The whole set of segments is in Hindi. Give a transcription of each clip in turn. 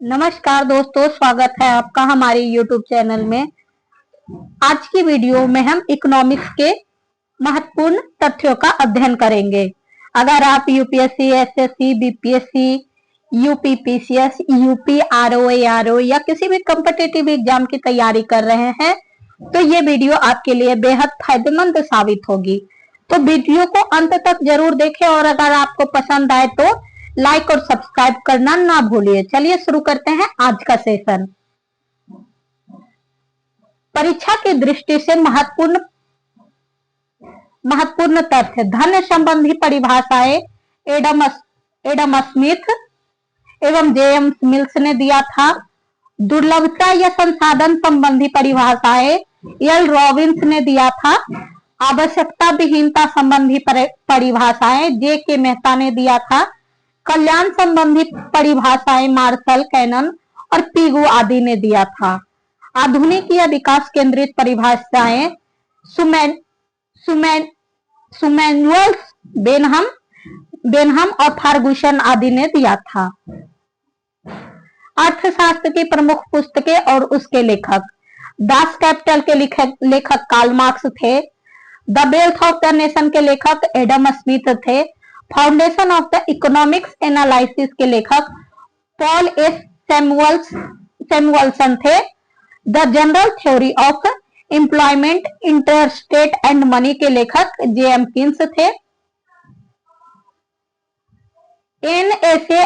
नमस्कार दोस्तों, स्वागत है आपका हमारे YouTube चैनल में। आज की वीडियो में हम इकोनॉमिक्स के महत्वपूर्ण तथ्यों का अध्ययन करेंगे। अगर आप UPSC, SSC, BPSC, UPPCS, UP RO या किसी भी कॉम्पिटिटिव एग्जाम की तैयारी कर रहे हैं तो ये वीडियो आपके लिए बेहद फायदेमंद साबित होगी। तो वीडियो को अंत तक जरूर देखें और अगर आपको पसंद आए तो लाइक और सब्सक्राइब करना ना भूलिए। चलिए शुरू करते हैं आज का सेशन। परीक्षा की दृष्टि से महत्वपूर्ण तथ्य। धन संबंधी परिभाषाएं एडम स्मिथ एवं जेएम मिल्स ने दिया था। दुर्लभता या संसाधन संबंधी परिभाषाएं एल रॉबिन्स ने दिया था। आवश्यकता विहीनता संबंधी परिभाषाएं जे के मेहता ने दिया था। कल्याण संबंधी परिभाषाएं मार्शल, कैनन और पीगू आदि ने दिया था। आधुनिक या विकास केंद्रित परिभाषाएं सुमैनुअल्स, बेनहम और फर्गुसन आदि ने दिया था। अर्थशास्त्र की प्रमुख पुस्तकें और उसके लेखक। दास कैपिटल के लेखक कार्ल मार्क्स थे। The wealth of the nation के लेखक एडम स्मिथ थे। Foundation of the economics analysis के लेखक पॉल एस सैमुअल्सन थे। The general theory of employment, interstate and money के लेखक जेएम किन्स थे। An essay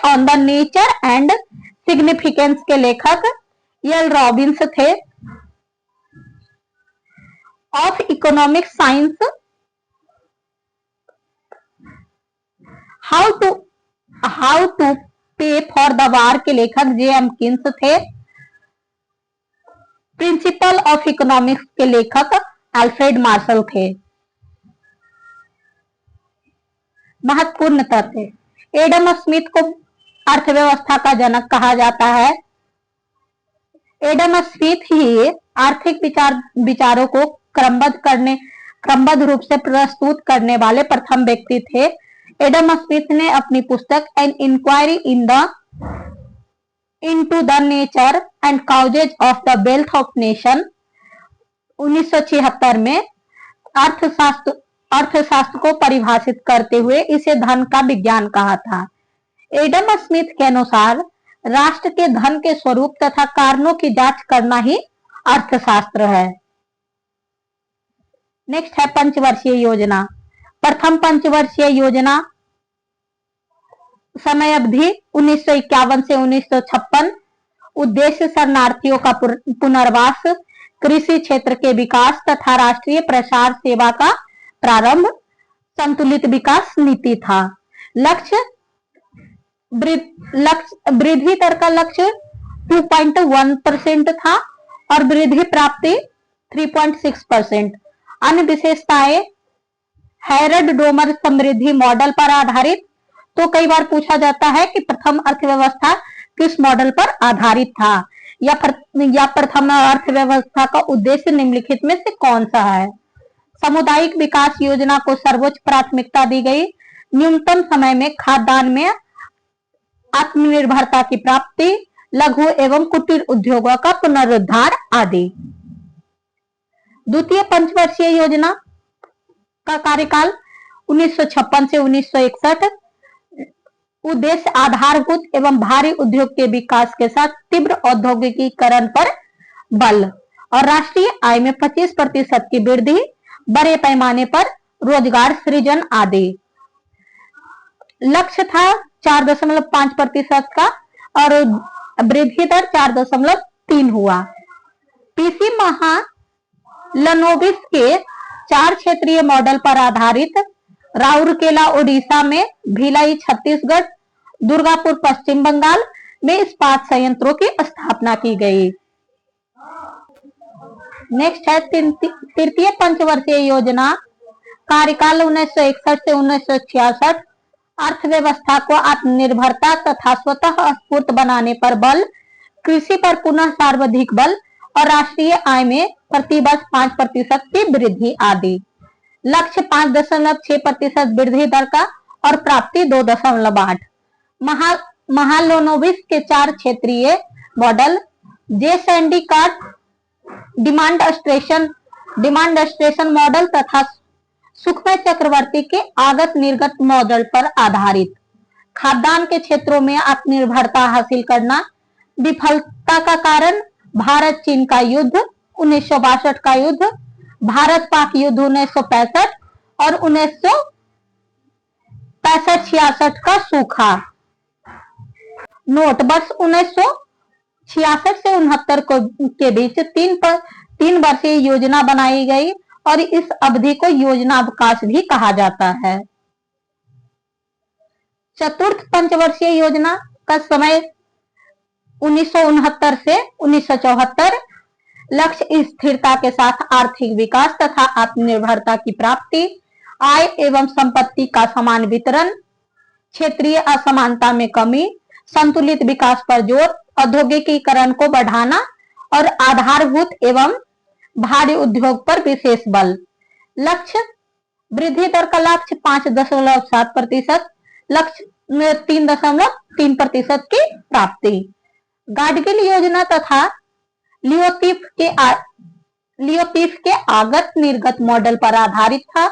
on the nature and significance के लेखक एल रॉबिन्स थे। Of economic science, how to pay for the war के लेखक जेएम किन्स थे। प्रिंसिपल ऑफ इकोनॉमिक्स के लेखक अल्फ्रेड मार्शल थे। महत्वपूर्ण तथ्य। एडम स्मिथ को अर्थव्यवस्था का जनक कहा जाता है। एडम स्मिथ ही आर्थिक विचारों को क्रमबद्ध रूप से प्रस्तुत करने वाले प्रथम व्यक्ति थे। एडम स्मिथ ने अपनी पुस्तक an inquiry into the nature and causes of the wealth of nation 1976 में अर्थशास्त्र को परिभाषित करते हुए इसे धन का विज्ञान कहा था। एडम स्मिथ के अनुसार राष्ट्र के धन के स्वरूप तथा कारणों की जांच करना ही अर्थशास्त्र है। नेक्स्ट है पंचवर्षीय योजना। प्रथम पंचवर्षीय योजना समय अवधि 1951 से 1956। उद्देश्य शरणार्थियों का पुनर्वास, कृषि क्षेत्र के विकास तथा राष्ट्रीय प्रसार सेवा का प्रारंभ, संतुलित विकास नीति था। लक्ष्य वृद्धि दर का लक्ष्य 2.1% था और वृद्धि प्राप्ति 3.6%। अन्य विशेषताएं हैरड डोमर समृद्धि मॉडल पर आधारित। तो कई बार पूछा जाता है कि प्रथम अर्थव्यवस्था किस मॉडल पर आधारित था या प्रथम अर्थव्यवस्था का उद्देश्य निम्नलिखित में से कौन सा है। सामुदायिक विकास योजना को सर्वोच्च प्राथमिकता दी गई। न्यूनतम समय में खाद्यान्न में आत्मनिर्भरता की प्राप्ति, लघु एवं कुटीर उद्योगों का पुनरुद्धार आदि। द्वितीय पंचवर्षीय योजना का कार्यकाल 1956 से 1961। उद्देश्य आधारभूत एवं भारी उद्योग के विकास के साथ तीव्र औद्योगिकीकरण पर बल और राष्ट्रीय आय में 25% की वृद्धि, बड़े पैमाने पर रोजगार सृजन आदि। लक्ष्य था 4.5% का और वृद्धि दर 4.3 हुआ। पीसी महालनोबिस के 4 क्षेत्रीय मॉडल पर आधारित राउरकेला ओडिशा में, भिलाई छत्तीसगढ़, दुर्गापुर पश्चिम बंगाल में इस्पात संयंत्रों की स्थापना की गई। नेक्स्ट है तृतीय पंचवर्षीय योजना कार्यकाल 1961 से 1966। अर्थव्यवस्था को आत्मनिर्भरता तथा स्वतः स्फूर्त बनाने पर बल, कृषि पर पुनः सर्वाधिक बल और राष्ट्रीय आय में प्रतिवर्ष 5% की वृद्धि आदि। लक्ष्य 5.6% वृद्धि दर का और प्राप्ति 2.8। महालोनोविस के 4 क्षेत्रीय मॉडल, जे सैंडिकाट डिमांड स्टेशन मॉडल तथा सुखमय चक्रवर्ती के आगत निर्गत मॉडल पर आधारित। खाद्यान्न के क्षेत्रों में आत्मनिर्भरता हासिल करना। विफलता का कारण भारत चीन का युद्ध 1962 का युद्ध, भारत पाक युद्ध 1965 और 1965-66 का सूखा। नोट, वर्ष 1966 से 69 के बीच 3 वर्षीय योजना बनाई गई और इस अवधि को योजना अवकाश भी कहा जाता है। चतुर्थ पंचवर्षीय योजना का समय 1969 से 1974। लक्ष्य स्थिरता के साथ आर्थिक विकास तथा आत्मनिर्भरता की प्राप्ति, आय एवं संपत्ति का समान वितरण, क्षेत्रीय असमानता में कमी, संतुलित विकास पर जोर, औद्योगिकीकरण को बढ़ाना और आधारभूत एवं भारी उद्योग पर विशेष बल। लक्ष्य वृद्धि दर का लक्ष्य 5.7%, लक्ष्य में 3.3% की प्राप्ति। गाडगिल योजना तथा लियोतीफ के आगत निर्गत मॉडल पर आधारित था।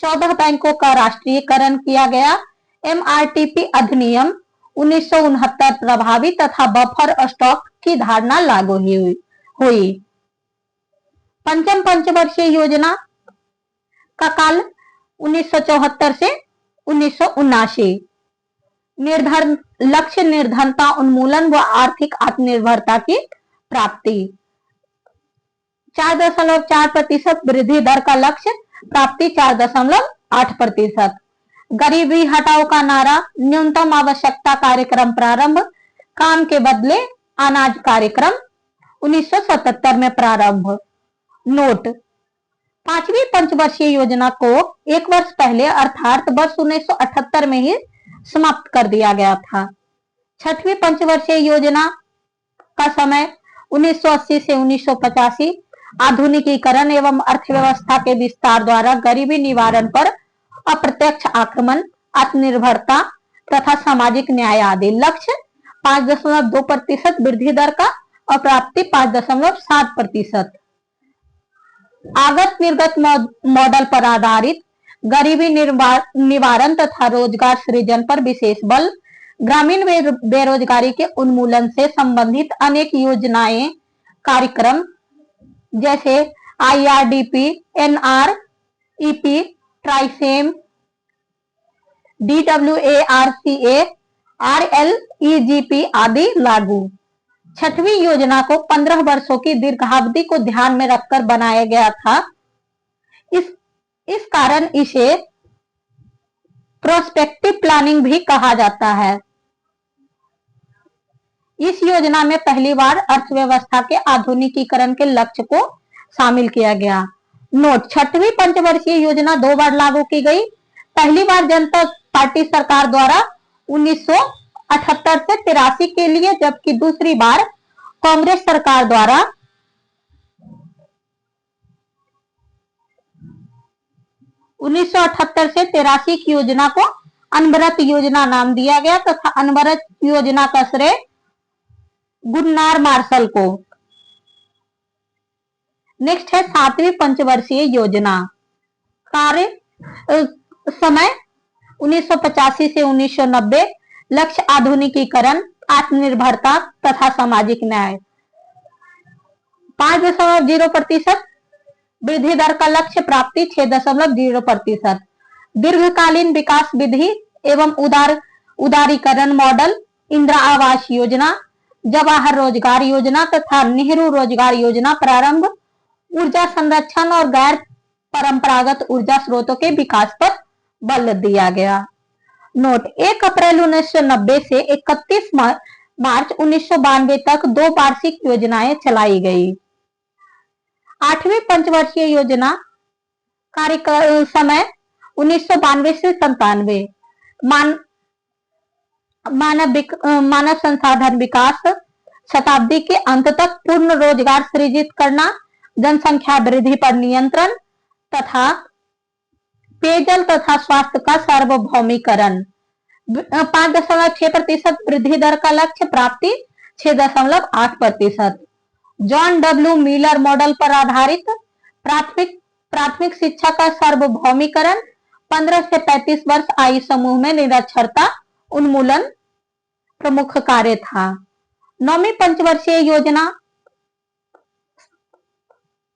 14 बैंकों का राष्ट्रीयकरण किया गया। MRTP अधिनियम 1969 प्रभावी तथा बफर स्टॉक की धारणा लागू हुई। पंचम पंचवर्षीय योजना का काल 1974 से 1979। लक्ष्य निर्धनता उन्मूलन व आर्थिक आत्मनिर्भरता की प्राप्ति। 4.4% वृद्धि दर का लक्ष्य, प्राप्ति 4.8%। गरीबी हटाओ का नारा, न्यूनतम आवश्यकता कार्यक्रम प्रारंभ, काम के बदले अनाज कार्यक्रम 1977 में प्रारंभ। नोट, 5वीं पंचवर्षीय योजना को 1 वर्ष पहले अर्थात वर्ष 1978 में ही समाप्त कर दिया गया था। 6वीं पंचवर्षीय योजना का समय 1980 से 1985। आधुनिकीकरण एवं अर्थव्यवस्था के विस्तार द्वारा गरीबी निवारण पर अप्रत्यक्ष आक्रमण, आत्मनिर्भरता तथा सामाजिक न्याय आदि। लक्ष्य 5.2% वृद्धि दर का और प्राप्ति 5.7%। आगत निर्गत मॉडल पर आधारित गरीबी निवारण तथा रोजगार सृजन पर विशेष बल। ग्रामीण बेरोजगारी के उन्मूलन से संबंधित अनेक योजनाएं, कार्यक्रम जैसे IRDP, NREP, ट्राइसेम, DWARCA, RLEGP आदि लागू। 6वीं योजना को 15 वर्षों की दीर्घावधि को ध्यान में रखकर बनाया गया था। इस कारण इसे प्रोस्पेक्टिव प्लानिंग भी कहा जाता है। इस योजना में पहली बार अर्थव्यवस्था के आधुनिकीकरण के लक्ष्य को शामिल किया गया। नोट, 6वीं पंचवर्षीय योजना 2 बार लागू की गई। पहली बार जनता पार्टी सरकार द्वारा 1978 से 83 के लिए, जबकि दूसरी बार कांग्रेस सरकार द्वारा 1978 से 83 की योजना को अनवरत योजना नाम दिया गया तथा अनवरत योजना का श्रेय गुन्नार मार्शल को। नेक्स्ट है 7वीं पंचवर्षीय योजना। कार्य समय 1985 से 1990। लक्ष्य आधुनिकीकरण, आत्मनिर्भरता तथा सामाजिक न्याय। 5.0% वृद्धि दर का लक्ष्य, प्राप्ति 6.0%। दीर्घकालीन विकास विधि एवं उदारीकरण मॉडल, इंदिरा आवास योजना, जवाहर रोजगार योजना तथा नेहरू रोजगार योजना प्रारंभ। ऊर्जा संरक्षण और गैर परंपरागत ऊर्जा स्रोतों के विकास पर बल दिया गया। नोट, 1 अप्रैल 1990 से 31 मार्च 1992 तक 2 वार्षिक योजनाएं चलाई गई। 8वीं पंचवर्षीय योजना कार्य समय 1992 से 97। मानव संसाधन विकास, शताब्दी के अंत तक पूर्ण रोजगार सृजित करना, जनसंख्या वृद्धि पर नियंत्रण तथा पेयजल तथा स्वास्थ्य का सार्वभौमिकरण। 5.6% वृद्धि दर का लक्ष्य प्राप्ति 6.8%। जॉन डब्ल्यू मिलर मॉडल पर आधारित प्राथमिक शिक्षा का सार्वभौमिकरण 15 से 35 वर्ष आयु समूह में निरक्षरता उन्मूलन प्रमुख कार्य था। 9वीं पंचवर्षीय योजना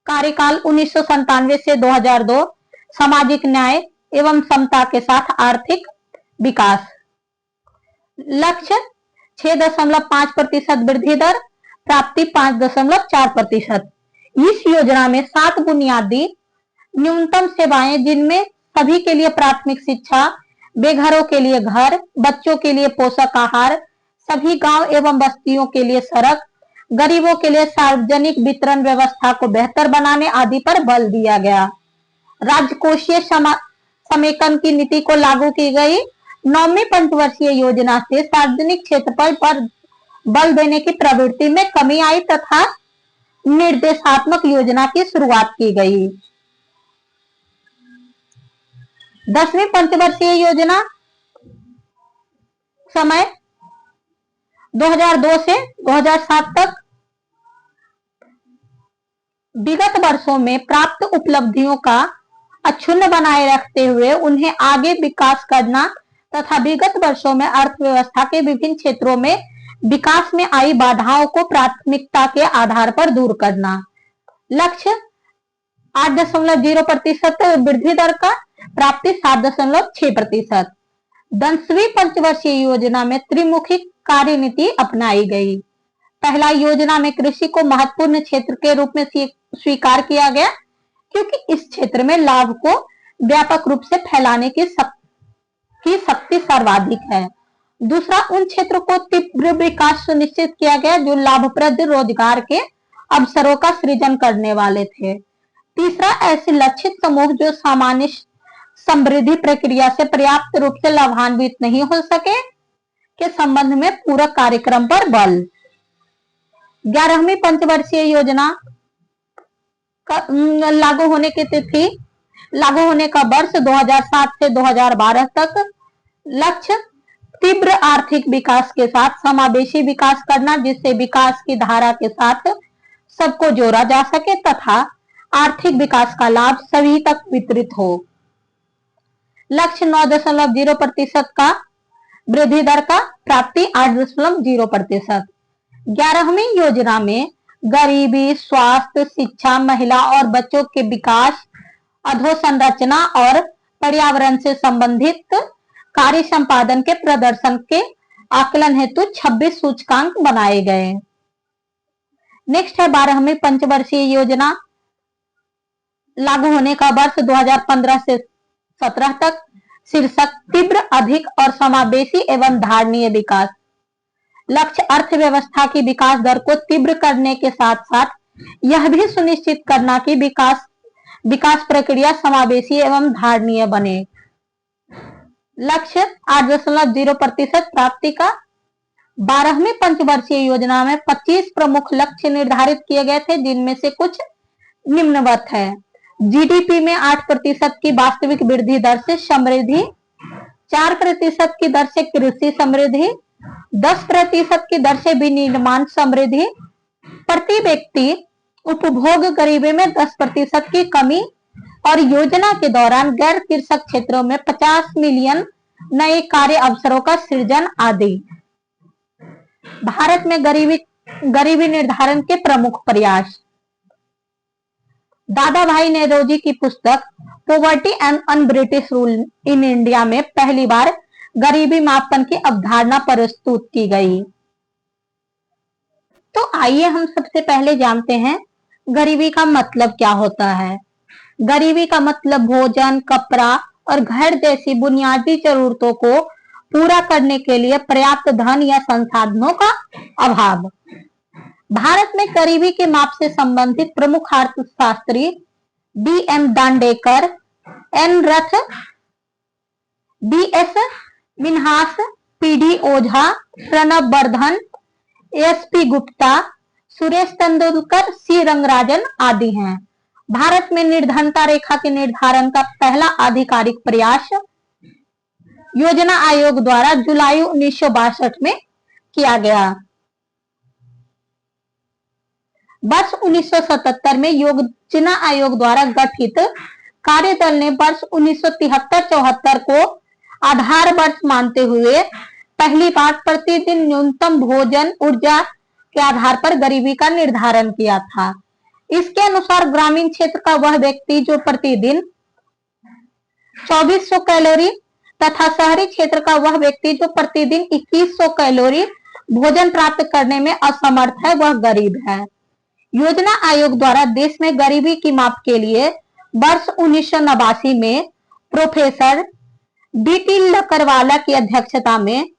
कार्यकाल 1997 से 2002 सामाजिक न्याय एवं समता के साथ आर्थिक विकास। लक्ष्य 6.5% वृद्धि दर प्राप्ति 5.4%। इस योजना में 7 बुनियादी न्यूनतम सेवाएं जिनमें सभी के लिए प्राथमिक शिक्षा, बेघरों के लिए घर, बच्चों के लिए पोषक आहार, सभी गांव एवं बस्तियों के लिए सड़क, गरीबों के लिए सार्वजनिक वितरण व्यवस्था को बेहतर बनाने आदि पर बल दिया गया। राजकोषीय समेकन की नीति को लागू की गई। 9वीं पंचवर्षीय योजना से सार्वजनिक क्षेत्रफल पर बल देने की प्रवृत्ति में कमी आई तथा निर्देशात्मक योजना की शुरुआत की गई। 10वीं पंचवर्षीय योजना समय 2002 से 2007 तक। विगत वर्षों में प्राप्त उपलब्धियों का अक्षुण्ण बनाए रखते हुए उन्हें आगे विकास करना तथा विगत वर्षों में अर्थव्यवस्था के विभिन्न क्षेत्रों में विकास में आई बाधाओं को प्राथमिकता के आधार पर दूर करना। लक्ष्य 8.0% वृद्धि दर का प्राप्ति 7.6%। 10वीं पंचवर्षीय योजना में त्रिमुखी कार्यनीति अपनाई गई। पहला, योजना में कृषि को महत्वपूर्ण क्षेत्र के रूप में स्वीकार किया गया क्योंकि इस क्षेत्र में लाभ को व्यापक रूप से फैलाने की शक्ति सर्वाधिक है। दूसरा, उन क्षेत्रों को तीव्र विकास सुनिश्चित किया गया जो लाभप्रद रोजगार के अवसरों का सृजन करने वाले थे। तीसरा, ऐसे लक्षित समूह जो सामान्य समृद्धि प्रक्रिया से पर्याप्त रूप से लाभान्वित नहीं हो सके के संबंध में पूरक कार्यक्रम पर बल। 11वीं पंचवर्षीय योजना लागू होने का वर्ष 2007 से 2012 तक। लक्ष्य तीव्र आर्थिक विकास के साथ समावेशी विकास करना जिससे विकास की धारा के साथ सबको जोड़ा जा सके तथा आर्थिक विकास का लाभ सभी तक वितरित हो। लक्ष्य 9.0% का वृद्धि दर का प्राप्ति 8.0%। 11वीं योजना में गरीबी, स्वास्थ्य, शिक्षा, महिला और बच्चों के विकास, अधोसंरचना और पर्यावरण से संबंधित कार्य संपादन के प्रदर्शन के आकलन हेतु 26 सूचकांक बनाए गए। नेक्स्ट है 12वीं पंचवर्षीय योजना लागू होने का वर्ष 2015 से 17 तक। शीर्षक तीव्र, अधिक और समावेशी एवं धारणीय विकास। लक्ष्य अर्थव्यवस्था की विकास दर को तीव्र करने के साथ साथ यह भी सुनिश्चित करना कि विकास प्रक्रिया समावेशी एवं धारणीय बने। लक्ष्य 8.0% प्राप्ति का। 12वीं पंचवर्षीय योजना में 25 प्रमुख लक्ष्य निर्धारित किए गए थे जिनमें से कुछ निम्नवत है। जीडीपी में 8% की वास्तविक वृद्धि दर से समृद्धि, 4% की दर से कृषि समृद्धि, 10% की दर से विनिर्माण समृद्धि, प्रति व्यक्ति उपभोग गरीबी में 10% की कमी और योजना के दौरान गैर कृषक क्षेत्रों में 50 मिलियन नए कार्य अवसरों का सृजन आदि। भारत में गरीबी निर्धारण के प्रमुख प्रयास। दादा भाई नेरोजी की पुस्तक poverty and un British rule in India में पहली बार गरीबी मापन की अवधारणा प्रस्तुत की गई। तो आइए हम सबसे पहले जानते हैं गरीबी का मतलब क्या होता है। गरीबी का मतलब भोजन, कपड़ा और घर जैसी बुनियादी जरूरतों को पूरा करने के लिए पर्याप्त धन या संसाधनों का अभाव। भारत में गरीबी के माप से संबंधित प्रमुख अर्थशास्त्री D.M. दांडेकर, N. रथ, D.S. मिन्हास, P.D. ओझा, प्रणब वर्धन, S.P. गुप्ता, सुरेश तेंदुलकर, C. रंगराजन आदि हैं। भारत में निर्धनता रेखा के निर्धारण का पहला आधिकारिक प्रयास योजना आयोग द्वारा जुलाई 1962 में किया गया। वर्ष 1977 में योजना आयोग द्वारा गठित कार्यदल ने वर्ष 1973-74 को आधार वर्ष मानते हुए पहली बार प्रतिदिन न्यूनतम भोजन ऊर्जा के आधार पर गरीबी का निर्धारण किया था। इसके अनुसार ग्रामीण क्षेत्र का वह व्यक्ति जो प्रतिदिन 2400 कैलोरी तथा शहरी क्षेत्र का वह व्यक्ति जो प्रतिदिन 2100 कैलोरी भोजन प्राप्त करने में असमर्थ है, वह गरीब है। योजना आयोग द्वारा देश में गरीबी की माप के लिए वर्ष 1989 में प्रोफेसर बीटी लकरवाला की अध्यक्षता में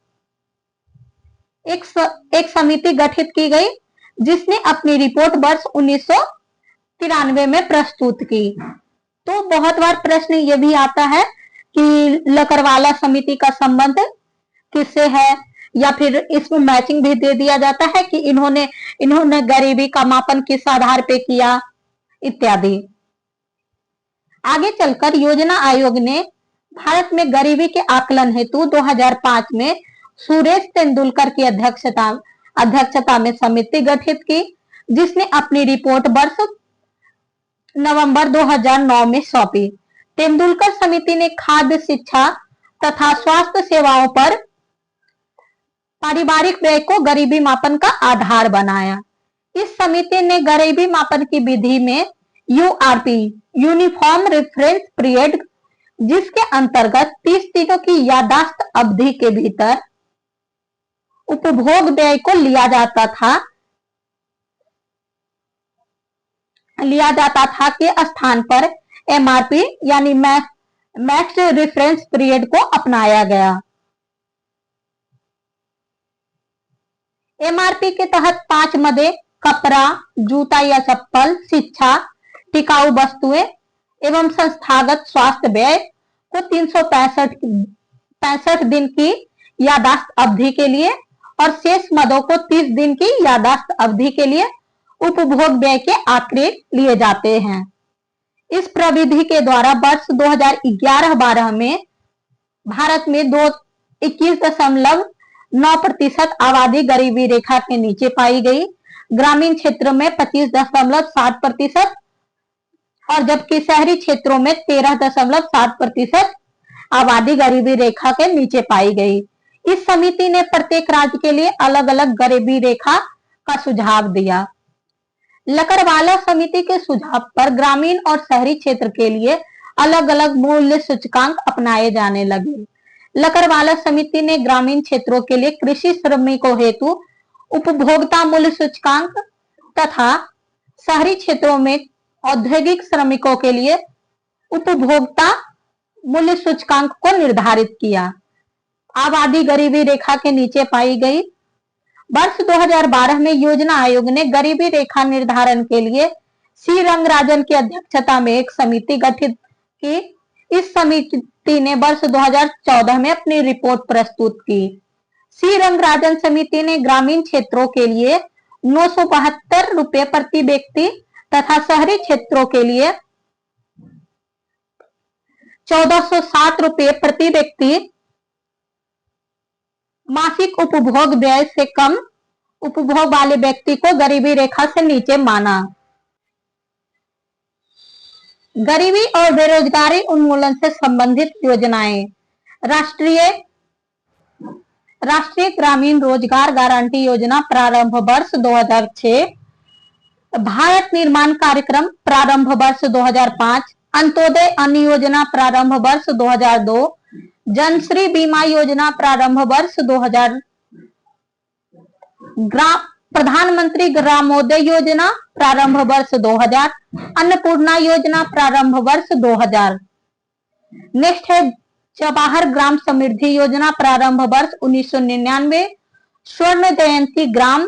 एक समिति गठित की गई, जिसने अपनी रिपोर्ट वर्ष 1993 में प्रस्तुत की। तो बहुत बार प्रश्न ये भी आता है कि लकरवाला समिति का संबंध किससे है, या फिर इसमें मैचिंग भी दे दिया जाता है कि इन्होंने गरीबी का मापन किस आधार पे किया इत्यादि। आगे चलकर योजना आयोग ने भारत में गरीबी के आकलन हेतु 2005 में सुरेश तेंदुलकर की अध्यक्षता में समिति गठित की, जिसने अपनी रिपोर्ट वर्ष नवंबर 2009 में सौंपी। तेंदुलकर समिति ने खाद्य, शिक्षा तथा स्वास्थ्य सेवाओं पर पारिवारिक व्यय को गरीबी मापन का आधार बनाया। इस समिति ने गरीबी मापन की विधि में यूआरपी यूनिफॉर्म रेफरेंस पीरियड, जिसके अंतर्गत 30 दिनों की यादाश्त अवधि के भीतर उपभोग व्यय को लिया जाता था के स्थान पर एमआरपी यानी मैक्स रेफरेंस पीरियड को अपनाया गया। एमआरपी के तहत 5 मदे कपड़ा, जूता या चप्पल, शिक्षा, टिकाऊ वस्तुएं एवं संस्थागत स्वास्थ्य व्यय को 365 दिन की यादाश्त अवधि के लिए और शेष मदों को 30 दिन की यादाश्त अवधि के लिए उपभोग व्यय के आंकड़े लिए जाते हैं। इस प्रविधि के द्वारा वर्ष 2011-12 में भारत में 21.9% आबादी गरीबी रेखा के नीचे पाई गई, ग्रामीण क्षेत्रों में 25.7% और जबकि शहरी क्षेत्रों में 13.7% आबादी गरीबी रेखा के नीचे पाई गई। इस समिति ने प्रत्येक राज्य के लिए अलग अलग गरीबी रेखा का सुझाव दिया। लकरवाला समिति के सुझाव पर ग्रामीण और शहरी क्षेत्र के लिए अलग अलग मूल्य सूचकांक अपनाए जाने लगे। लकरवाला समिति ने ग्रामीण क्षेत्रों के लिए कृषि श्रमिकों हेतु उपभोक्ता मूल्य सूचकांक तथा शहरी क्षेत्रों में औद्योगिक श्रमिकों के लिए उपभोक्ता मूल्य सूचकांक को निर्धारित किया। आबादी गरीबी रेखा के नीचे पाई गई। वर्ष 2012 में योजना आयोग ने गरीबी रेखा निर्धारण के लिए सी रंगराजन की अध्यक्षता में एक समिति गठित की। इस समिति ने वर्ष 2014 में अपनी रिपोर्ट प्रस्तुत की। सी रंगराजन समिति ने ग्रामीण क्षेत्रों के लिए 972 रुपए प्रति व्यक्ति तथा शहरी क्षेत्रों के लिए 1407 रुपए प्रति व्यक्ति मासिक उपभोग व्यय से कम उपभोग वाले व्यक्ति को गरीबी रेखा से नीचे माना। गरीबी और बेरोजगारी उन्मूलन से संबंधित योजनाएं। राष्ट्रीय ग्रामीण रोजगार गारंटी योजना प्रारंभ वर्ष 2006, भारत निर्माण कार्यक्रम प्रारंभ वर्ष 2005, अंत्योदय अन्न योजना प्रारंभ वर्ष 2002, जनश्री बीमा योजना प्रारंभ वर्ष 2000, प्रधानमंत्री ग्रामोदय योजना प्रारंभ वर्ष 2000, अन्नपूर्णा योजना प्रारंभ वर्ष 2000। नेक्स्ट है जवाहर ग्राम समृद्धि योजना प्रारंभ वर्ष 1999, स्वर्ण जयंती ग्राम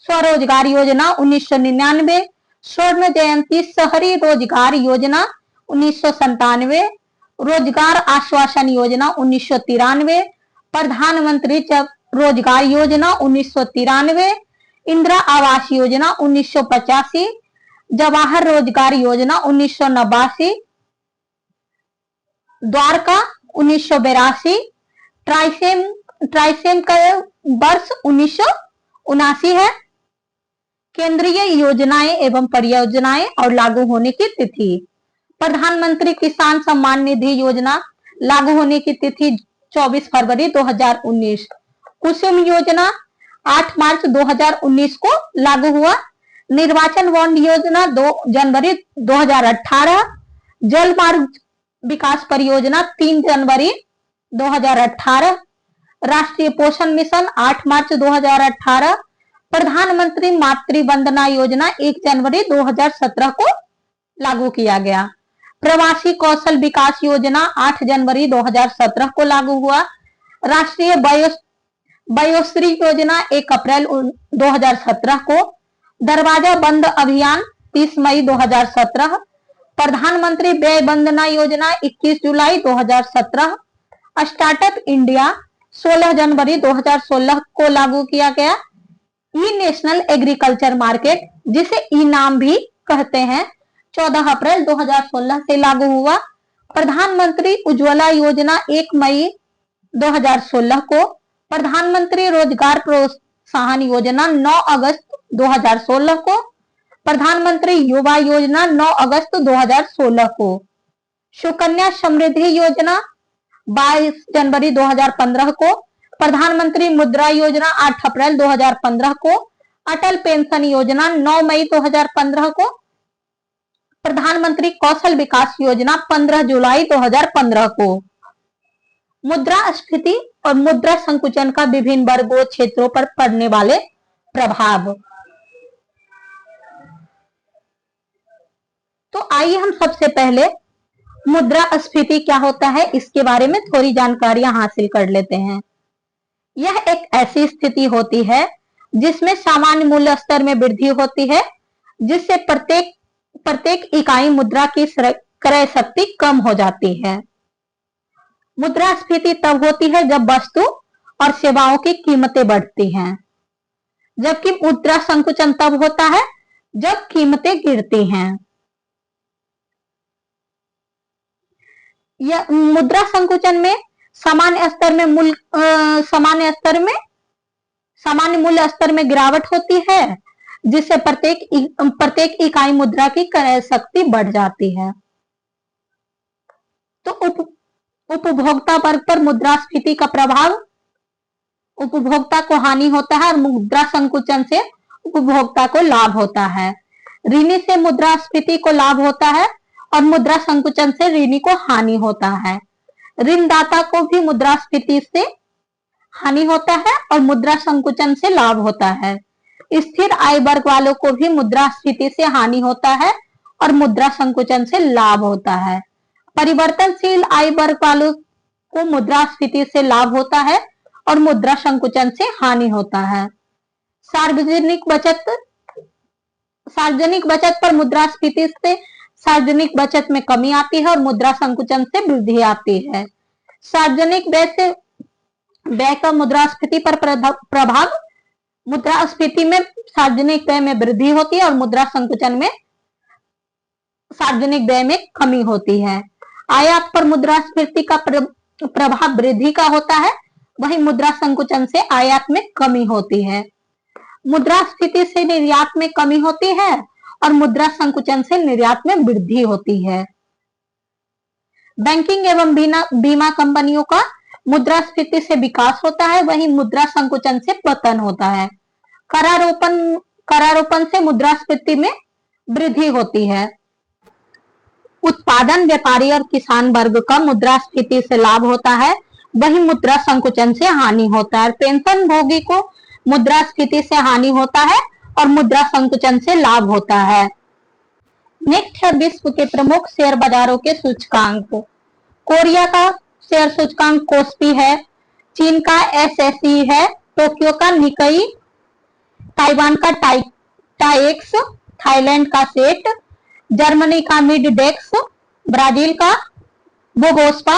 स्वरोजगार योजना 1999, स्वर्ण जयंती शहरी रोजगार योजना 1997, रोजगार आश्वासन योजना 1993, प्रधानमंत्री रोजगार योजना 1993, इंदिरा आवास योजना 1985, जवाहर रोजगार योजना 1989, द्वारका 1982, ट्राइसेम ट्राइसेम का वर्ष 1979 है। केंद्रीय योजनाएं एवं परियोजनाएं और लागू होने की तिथि। प्रधानमंत्री किसान सम्मान निधि योजना लागू होने की तिथि 24 फरवरी 2019। कुसुम योजना 8 मार्च 2019 को लागू हुआ। निर्वाचन बॉन्ड योजना 2 जनवरी 2018। जल मार्ग विकास परियोजना 3 जनवरी 2018। राष्ट्रीय पोषण मिशन 8 मार्च 2018। प्रधानमंत्री मातृ वंदना योजना 1 जनवरी 2017 को लागू किया गया। प्रवासी कौशल विकास योजना 8 जनवरी 2017 को लागू हुआ। राष्ट्रीय वयोश्री योजना 1 अप्रैल 2017 को। दरवाजा बंद अभियान 30 मई 2017। प्रधानमंत्री व्यय वंदना योजना 21 जुलाई 2017। स्टार्टअप इंडिया 16 जनवरी 2016 को लागू किया गया। ई नेशनल एग्रीकल्चर मार्केट, जिसे ई नाम भी कहते हैं, 14 अप्रैल 2016 से लागू हुआ। प्रधानमंत्री उज्ज्वला योजना 1 मई 2016 को। प्रधानमंत्री रोजगार प्रोत्साहन योजना 9 अगस्त 2016 को। प्रधानमंत्री युवा योजना 9 अगस्त 2016 को। सुकन्या समृद्धि योजना 22 जनवरी 2015 को। प्रधानमंत्री मुद्रा योजना 8 अप्रैल 2015 को। अटल पेंशन योजना 9 मई 2015 को। प्रधानमंत्री कौशल विकास योजना 15 जुलाई 2015 को। मुद्रास्फीति और मुद्रा संकुचन का विभिन्न वर्गों क्षेत्रों पर पड़ने वाले प्रभाव। तो आइए हम सबसे पहले मुद्रास्फीति क्या होता है इसके बारे में थोड़ी जानकारियां हासिल कर लेते हैं। यह एक ऐसी स्थिति होती है जिसमें सामान्य मूल्य स्तर में वृद्धि होती है, जिससे प्रत्येक इकाई मुद्रा की क्रय शक्ति कम हो जाती है। मुद्रास्फीति तब होती है जब वस्तु और सेवाओं की कीमतें बढ़ती हैं, जबकि मुद्रा संकुचन तब होता है जब कीमतें गिरती हैं। यह मुद्रा संकुचन में सामान्य मूल्य स्तर में गिरावट होती है, जिससे प्रत्येक इकाई मुद्रा की क्रय शक्ति बढ़ जाती है। तो उपभोक्ता वर्ग पर मुद्रास्फीति का प्रभाव। उपभोक्ता को हानि होता है और मुद्रा संकुचन से उपभोक्ता को लाभ होता है। ऋणी से मुद्रास्फीति को लाभ होता है और मुद्रा संकुचन से ऋणी को हानि होता है। ऋणदाता को भी मुद्रास्फीति से हानि होता है और मुद्रा संकुचन से लाभ होता है। स्थिर आय वर्ग वालों को भी मुद्रास्फीति से हानि होता है और मुद्रा संकुचन से लाभ होता है। परिवर्तनशील आय वर्ग वालों को मुद्रास्फीति से लाभ होता है और मुद्रा संकुचन से हानि होता है। सार्वजनिक बचत पर मुद्रास्फीति से सार्वजनिक बचत में कमी आती है और मुद्रा संकुचन से वृद्धि आती है। सार्वजनिक व्यय का मुद्रास्फीति पर प्रभाव। मुद्रास्फीति में सार्वजनिक व्यय में वृद्धि होती है और मुद्रा संकुचन में सार्वजनिक व्यय में कमी होती है। आयात पर मुद्रास्फीति का प्रभाव वृद्धि का होता है, वहीं मुद्रा संकुचन से आयात में कमी होती है। मुद्रास्फीति से निर्यात में कमी होती है और मुद्रा संकुचन से निर्यात में वृद्धि होती है। बैंकिंग एवं बीमा कंपनियों का मुद्रास्फीति से विकास होता है, वहीं मुद्रा संकुचन से पतन होता है। करारोपण से मुद्रास्फीति में वृद्धि होती है। उत्पादन व्यापारी और किसान वर्ग का मुद्रास्फीति से लाभ होता है, वहीं मुद्रा संकुचन से हानि होता है। पेंशन भोगी को मुद्रास्फीति से हानि होता है और मुद्रा संकुचन से लाभ होता है। नेक्स्ट है विश्व के प्रमुख शेयर बाजारों के सूचकांक। कोरिया का शेयर सूचकांक कोस्पी है, चीन का एसएसई है, टोक्यो का निकाई, ताइवान का टाइएक्स, थाईलैंड का सेट, जर्मनी का मिड डेक्स, ब्राजील का बोगोस्पा।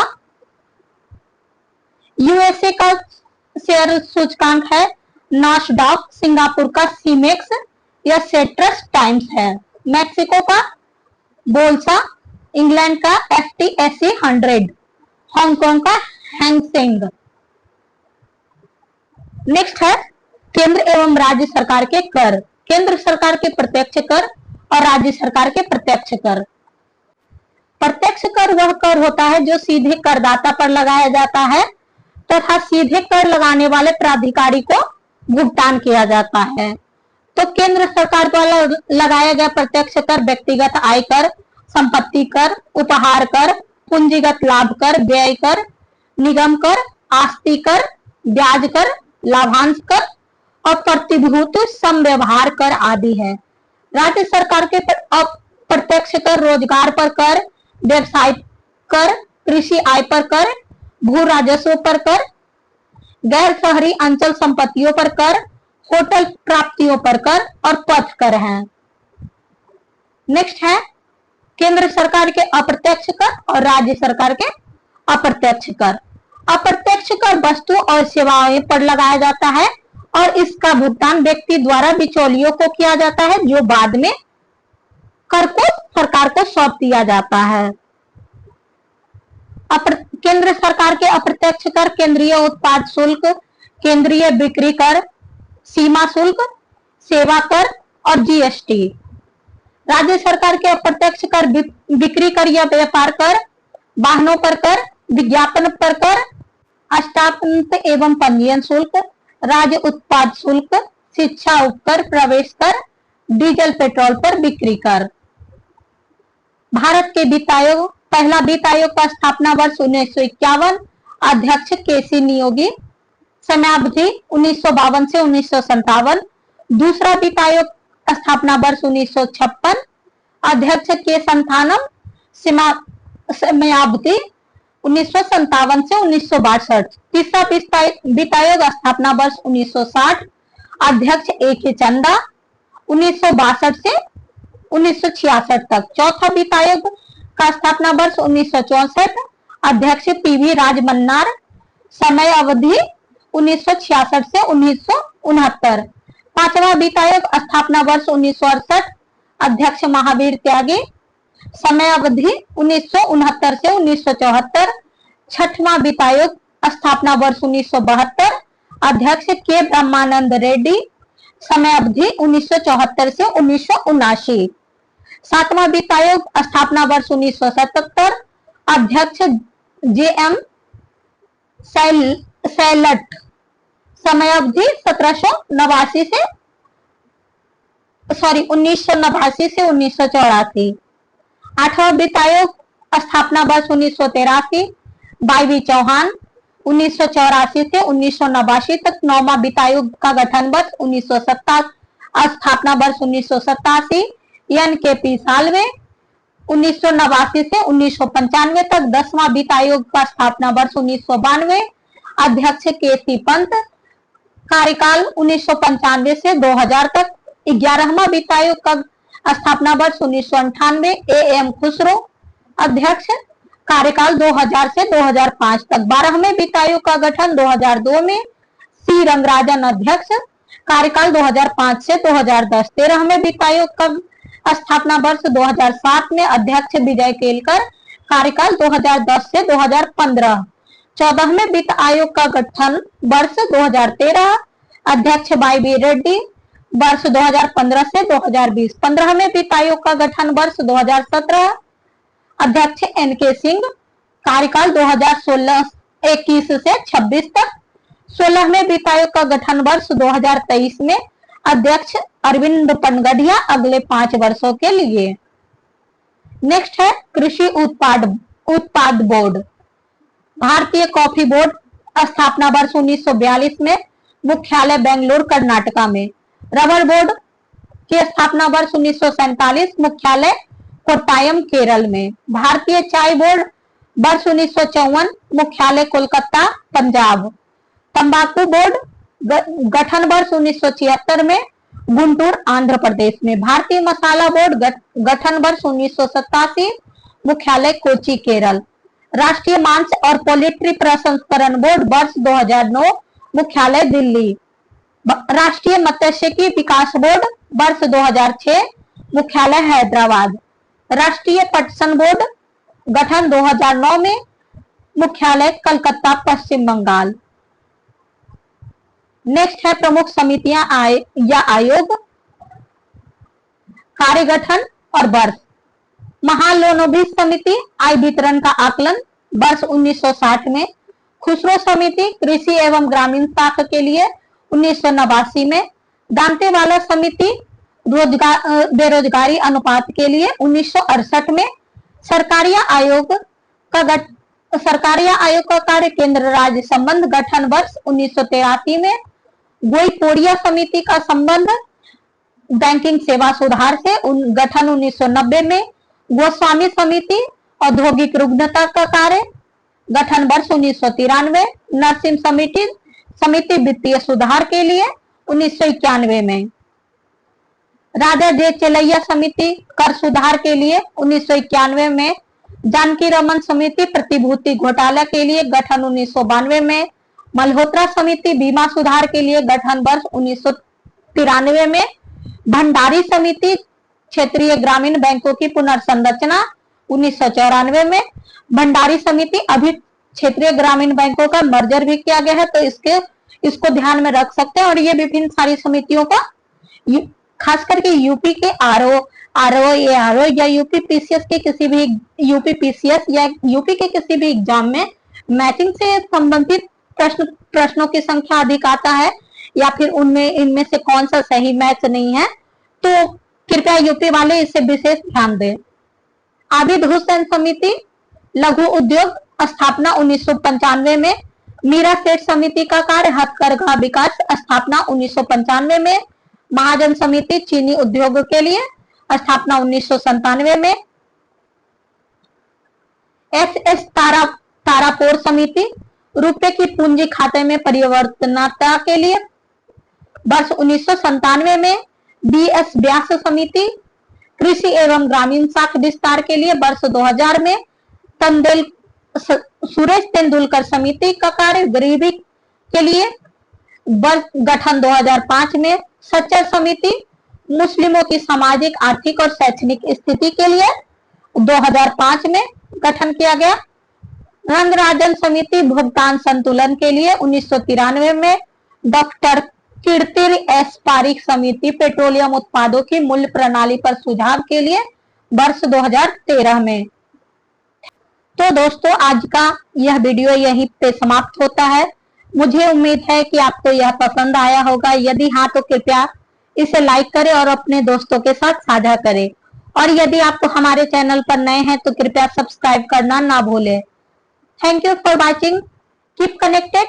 यूएसए का शेयर सूचकांक है नास्डॉक, सिंगापुर का सीमेक्स या सेट्रस टाइम्स है, मैक्सिको का बोल्सा, इंग्लैंड का एफटीएसई 100, हांगकांग का हैंगसेंग। नेक्स्ट है केंद्र एवं राज्य सरकार के कर। केंद्र सरकार के प्रत्यक्ष कर और राज्य सरकार के प्रत्यक्ष कर। प्रत्यक्ष कर वह कर होता है जो सीधे करदाता पर लगाया जाता है तथा सीधे कर लगाने वाले प्राधिकारी को भुगतान किया जाता है। तो केंद्र सरकार द्वारा लगाया गया प्रत्यक्ष कर व्यक्तिगत आय कर, संपत्ति कर, उपहार कर, पूंजीगत लाभ कर, व्यय कर, निगम कर, आस्ति कर, ब्याज कर, लाभांश कर और प्रतिभूत समव्यवहार कर आदि है। राज्य सरकार के प्रत्यक्ष कर रोजगार पर कर, व्यवसाय कर, कृषि आय पर कर, भू राजस्व पर कर, गैर शहरी अंचल संपत्तियों पर कर, होटल प्राप्तियों पर कर और पथ कर है। नेक्स्ट है केंद्र सरकार के अप्रत्यक्ष कर और राज्य सरकार के अप्रत्यक्ष कर। अप्रत्यक्ष कर वस्तु और सेवाओं पर लगाया जाता है और इसका भुगतान व्यक्ति द्वारा बिचौलियों को किया जाता है जो बाद में कर को सरकार को सौंप दिया जाता है। केंद्र सरकार के अप्रत्यक्ष कर केंद्रीय उत्पाद शुल्क, केंद्रीय बिक्री कर, सीमा शुल्क, सेवा कर और जीएसटी। राज्य सरकार के अप्रत्यक्ष कर बिक्री कर या व्यापार कर, वाहनों पर कर, विज्ञापन पर कर, अष्टापंत एवं पंजीयन शुल्क, राज्य उत्पाद शुल्क, शिक्षा उपकर, प्रवेश कर, डीजल पेट्रोल पर बिक्री कर। भारत के वित्त आयोग, पहला वित्त आयोग का स्थापना वर्ष 1951, अध्यक्ष केसी नियोगी, समयावधि 1952 से 1957। दूसरा वित्त आयोग स्थापना वर्ष 1956, अध्यक्ष के संथानम, समयावधि 1957 से 1962। तीसरा वित्त आयोग स्थापना वर्ष 1960, अध्यक्ष ए के चंदा, 1962 से 1966 तक। चौथा वित्त आयोग का स्थापना वर्ष 1964, अध्यक्ष पीवी राजमन्नार, समय अवधि 1966 से 1969। पांचवा वित्त आयोग स्थापना वर्ष 1968, अध्यक्ष महावीर त्यागी, समय अवधि 1969 से 1974। छठवां वित्त आयोग स्थापना वर्ष 1972, अध्यक्ष के ब्रह्मानंद रेड्डी, समय अवधि 1974 से 1979। सातवां वित्त आयोग स्थापना वर्ष 1977, अध्यक्ष जेएम सैलट, समय अवधि 1989 से 1984। आठवां वित्त आयोग स्थापना वर्ष 1983, वाईवी चौहान, 1984 से 1989 तक। नौवां वित्त आयोग का गठन वर्ष 1987, स्थापना वर्ष 1987, एन के पी सालवे, 1989 से 1995 तक। 10वां वित्त आयोग का स्थापना वर्ष 1992, अध्यक्ष के सी पंत, कार्यकाल 1995 से 2000 तक। 11वां वित्त आयोग का स्थापना वर्ष 1998, ए एम खुसरो, अध्यक्ष, कार्यकाल 2000 से 2005 तक। 12वें वित्त आयोग का गठन 2002 में, सी रंगराजन अध्यक्ष, कार्यकाल 2005 से 2010। 13वें वित्त आयोग का स्थापना वर्ष 2007 में, अध्यक्ष विजय केलकर, कार्यकाल 2010 से 2015। 14वें वित्त आयोग का गठन वर्ष 2013, अध्यक्ष वाईवी रेड्डी, वर्ष 2015 से 2020। 15वें वित्त आयोग का गठन वर्ष 2017, अध्यक्ष एन के सिंह, कार्यकाल 2016-21 से 26 तक। 16वें वित्त आयोग का गठन वर्ष 2023 में, अध्यक्ष अरविंद पनगढ़िया, अगले 5 वर्षों के लिए। नेक्स्ट है कृषि उत्पाद बोर्ड। भारतीय कॉफी बोर्ड स्थापना वर्ष 1942 में, मुख्यालय बेंगलुरु कर्नाटका में। रबर बोर्ड की स्थापना वर्ष 1947, मुख्यालय कोट्टायम केरल में। भारतीय चाय बोर्ड वर्ष 1954, मुख्यालय कोलकाता पंजाब। तंबाकू बोर्ड गठन वर्ष 1976 में, गुंटूर आंध्र प्रदेश में। भारतीय मसाला बोर्ड गठन वर्ष 1987, मुख्यालय कोची केरल। राष्ट्रीय मांस और पोल्ट्री प्रसंस्करण बोर्ड वर्ष 2009, मुख्यालय दिल्ली। राष्ट्रीय मत्स्यिकी विकास बोर्ड वर्ष 2006, मुख्यालय हैदराबाद। राष्ट्रीय पटसन बोर्ड गठन 2009 में, मुख्यालय कलकत्ता पश्चिम बंगाल। नेक्स्ट है प्रमुख समितियां या आयोग, कार्य गठन और वर्ष। महालोनोभिस समिति आय वितरण का आकलन वर्ष 1960 में, खुसरो समिति कृषि एवं ग्रामीण शाखा के लिए 1989 में, दांतेवाला समिति बेरोजगारी अनुपात के लिए 1968 में, सरकारिया आयोग का कार्य केंद्र राज्य संबंध गठन वर्ष 1983 में, गोईपोड़िया समिति का संबंध बैंकिंग सेवा सुधार से गठन 1990 में, गोस्वामी समिति औद्योगिक रुग्णता का कार्य गठन वर्ष 1993, नरसिंह समिति वित्तीय सुधार के लिए 1991 में, राजा जे चेलैया समिति कर सुधार के लिए 1991 में, जानकी रमन समिति प्रतिभूति घोटाला के लिए गठन 1992 में, मल्होत्रा समिति बीमा सुधार के लिए गठन वर्ष 1993 में, भंडारी समिति क्षेत्रीय ग्रामीण बैंकों की पुनर्संरचना 1994 में, भंडारी समिति अभी क्षेत्रीय ग्रामीण बैंकों का मर्जर भी किया गया है, तो इसको ध्यान में रख सकते हैं। और ये विभिन्न सारी समितियों का खास करके यूपी के आरओ या यूपी पीसीएस के किसी भी यूपी पीसीएस या यूपी के किसी भी एग्जाम में मैचिंग से संबंधित प्रश्नों की संख्या अधिक आता है या फिर इनमें से कौन सा सही मैच नहीं है, तो कृपया यूपी वाले इसे विशेष ध्यान दें। आबिद हुसैन समिति लघु उद्योग स्थापना 1995 में, मीरा सेठ समिति का कार्य हथकरघा विकास स्थापना 1995 में, महाजन समिति चीनी उद्योग के लिए स्थापना 1997 में, एस तारापोर समिति रुपए की पूंजी खाते में परिवर्तनता के लिए वर्ष 1997 में, बीएस व्यास समिति कृषि एवं ग्रामीण शाखा विस्तार के लिए वर्ष 2000 में, सुरेश तेंदुलकर समिति का कार्य गरीबी के लिए गठन 2005 में, सच्चर समिति मुस्लिमों की सामाजिक आर्थिक और शैक्षणिक स्थिति के लिए 2005 में गठन किया गया, रंगराजन समिति भुगतान संतुलन के लिए 1993 में, डॉक्टर कीर्ति एस पारिक समिति पेट्रोलियम उत्पादों की मूल्य प्रणाली पर सुझाव के लिए वर्ष 2013 में। तो दोस्तों आज का यह वीडियो यहीं पे समाप्त होता है। मुझे उम्मीद है कि आपको यह पसंद आया होगा। यदि हाँ तो कृपया इसे लाइक करें और अपने दोस्तों के साथ साझा करें। और यदि आप हमारे चैनल पर नए हैं तो कृपया सब्सक्राइब करना ना भूलें। Thank you for watching. Keep connected.